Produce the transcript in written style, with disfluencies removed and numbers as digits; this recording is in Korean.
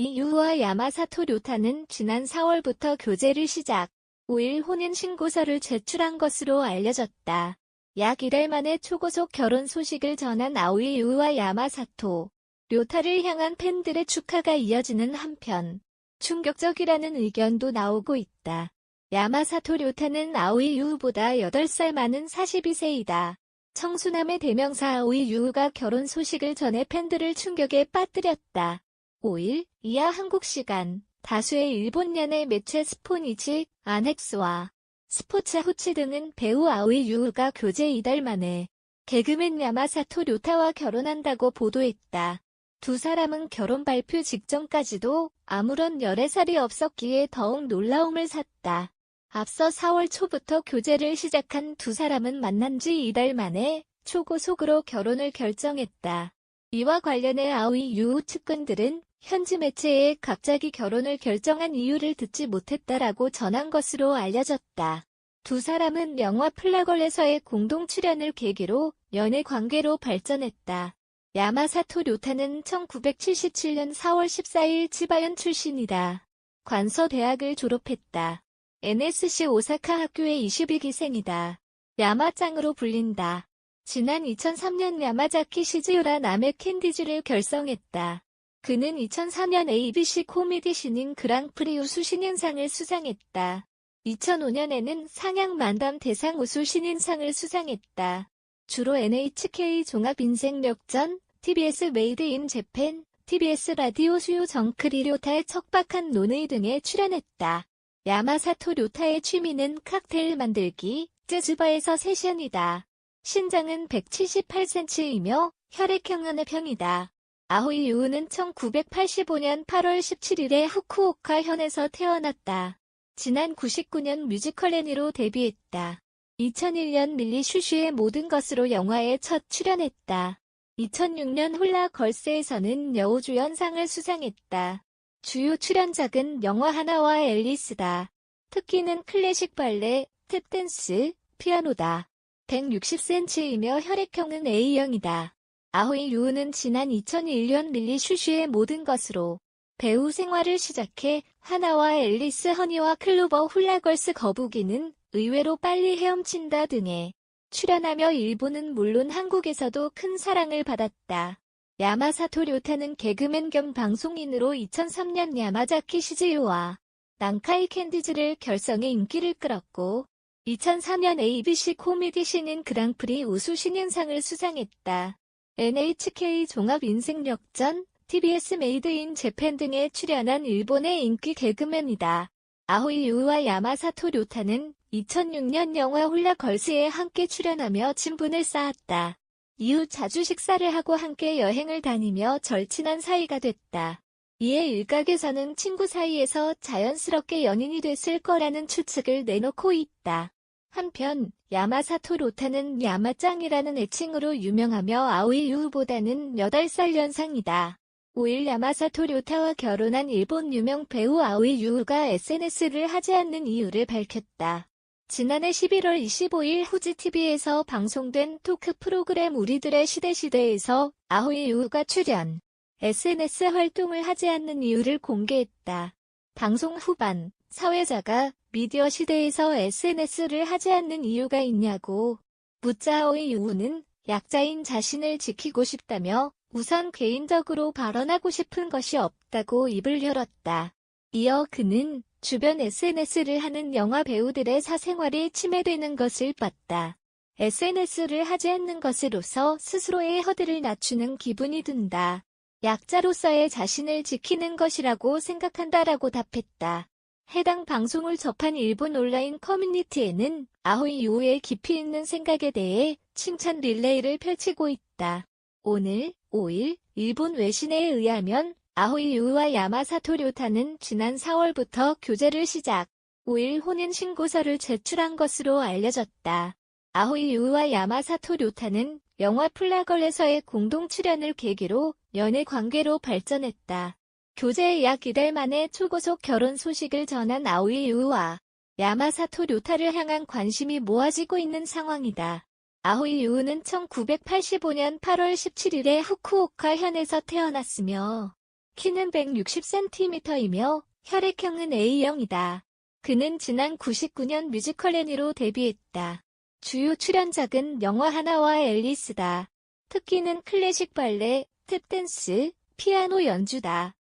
이유와 야마사토 료타는 지난 4월부터 교제를 시작, 5일 혼인 신고서를 제출한 것으로 알려졌다. 약 1달 만에 초고속 결혼 소식을 전한 아오이 유와 야마사토 료타를 향한 팬들의 축하가 이어지는 한편 충격적이라는 의견도 나오고 있다. 야마사토 료타는 아오이 유보다 8살 많은 42세이다. 청순함의 대명사 아오이 유가 결혼 소식을 전해 팬들을 충격에 빠뜨렸다. 5일 이하 한국 시간 다수의 일본 연예 매체 스포니치, 안엑스와 스포츠 호치 등은 배우 아오이 유가 교제 2달 만에 개그맨 야마사토 료타와 결혼한다고 보도했다. 두 사람은 결혼 발표 직전까지도 아무런 열애살이 없었기에 더욱 놀라움을 샀다. 앞서 4월 초부터 교제를 시작한 두 사람은 만난 지 2달 만에 초고속으로 결혼을 결정했다. 이와 관련해 아오이 유 측근들은 현지 매체에 갑자기 결혼을 결정한 이유를 듣지 못했다라고 전한 것으로 알려졌다. 두 사람은 영화 플라걸에서의 공동 출연을 계기로 연애 관계로 발전했다. 야마사토 료타는 1977년 4월 14일 치바현 출신이다. 관서대학을 졸업했다. NSC 오사카 학교의 22기생이다. 야마짱으로 불린다. 지난 2003년 야마자키 시즈요라 남의 캔디즈를 결성했다. 그는 2004년 ABC 코미디 신인 그랑프리 우수 신인상을 수상했다. 2005년에는 상향 만담 대상 우수 신인상을 수상했다. 주로 NHK 종합인생역전, TBS 메이드 인 재팬, TBS 라디오 수요 정크리 료타의 척박한 논의 등에 출연했다. 야마사토 료타의 취미는 칵테일 만들기, 재즈바에서 세션이다. 신장은 178cm이며 혈액형은 A형이다. 아오이 유는 1985년 8월 17일에 후쿠오카 현에서 태어났다. 지난 99년 뮤지컬 애니로 데뷔했다. 2001년 밀리 슈슈의 모든 것으로 영화에 첫 출연했다. 2006년 홀라 걸스에서는 여우주연상을 수상했다. 주요 출연작은 영화 하나와 앨리스다. 특기는 클래식 발레, 탭댄스, 피아노다. 160cm이며 혈액형은 A형이다. 아오이 유는 지난 2001년 밀리 슈슈의 모든 것으로 배우 생활을 시작해 하나와 앨리스 허니와 클로버 홀라걸스 거북이는 의외로 빨리 헤엄친다 등에 출연하며 일본은 물론 한국에서도 큰 사랑을 받았다. 야마사토 료타는 개그맨 겸 방송인으로 2003년 야마자키 시즈요와 난카이 캔디즈를 결성해 인기를 끌었고 2004년 ABC 코미디 신인 그랑프리 우수 신인상을 수상했다. NHK 종합인생역전, TBS 메이드 인 재팬 등에 출연한 일본의 인기 개그맨이다. 아오이 유와 야마사토 료타는 2006년 영화 홀라 걸스에 함께 출연하며 친분을 쌓았다. 이후 자주 식사를 하고 함께 여행을 다니며 절친한 사이가 됐다. 이에 일각에서는 친구 사이에서 자연스럽게 연인이 됐을 거라는 추측을 내놓고 있다. 한편 야마사토 료타는 야마짱이라는 애칭으로 유명하며 아오이 유보다는 8살 연상이다. 5일 야마사토 료타와 결혼한 일본 유명 배우 아오이 유가 SNS를 하지 않는 이유를 밝혔다. 지난해 11월 25일 후지TV에서 방송된 토크 프로그램 우리들의 시대에서 아오이 유가 출연, SNS 활동을 하지 않는 이유를 공개했다. 방송 후반, 사회자가 미디어 시대에서 SNS를 하지 않는 이유가 있냐고 묻자 아오이 유는 약자인 자신을 지키고 싶다며 우선 개인적으로 발언하고 싶은 것이 없다고 입을 열었다. 이어 그는 주변 SNS를 하는 영화 배우들의 사생활이 침해되는 것을 봤다. SNS를 하지 않는 것으로서 스스로의 허들을 낮추는 기분이 든다. 약자로서의 자신을 지키는 것이라고 생각한다라고 답했다. 해당 방송을 접한 일본 온라인 커뮤니티에는 아오이 유의 깊이 있는 생각에 대해 칭찬 릴레이를 펼치고 있다. 오늘 5일 일본 외신에 의하면 아오이 유와 야마사토 료타는 지난 4월부터 교제를 시작, 5일 혼인 신고서를 제출한 것으로 알려졌다. 아오이 유와 야마사토 료타는 영화 플라걸에서의 공동 출연을 계기로 연애 관계로 발전했다. 교제 약 2달 만에 초고속 결혼 소식을 전한 아오이 유와 야마사토 료타를 향한 관심이 모아지고 있는 상황이다. 아오이 유는 1985년 8월 17일에 후쿠오카 현에서 태어났으며 키는 160cm이며 혈액형은 A형이다. 그는 지난 99년 뮤지컬 애니로 데뷔했다. 주요 출연작은 영화 하나와 앨리스다. 특기는 클래식 발레, 탭댄스, 피아노 연주다.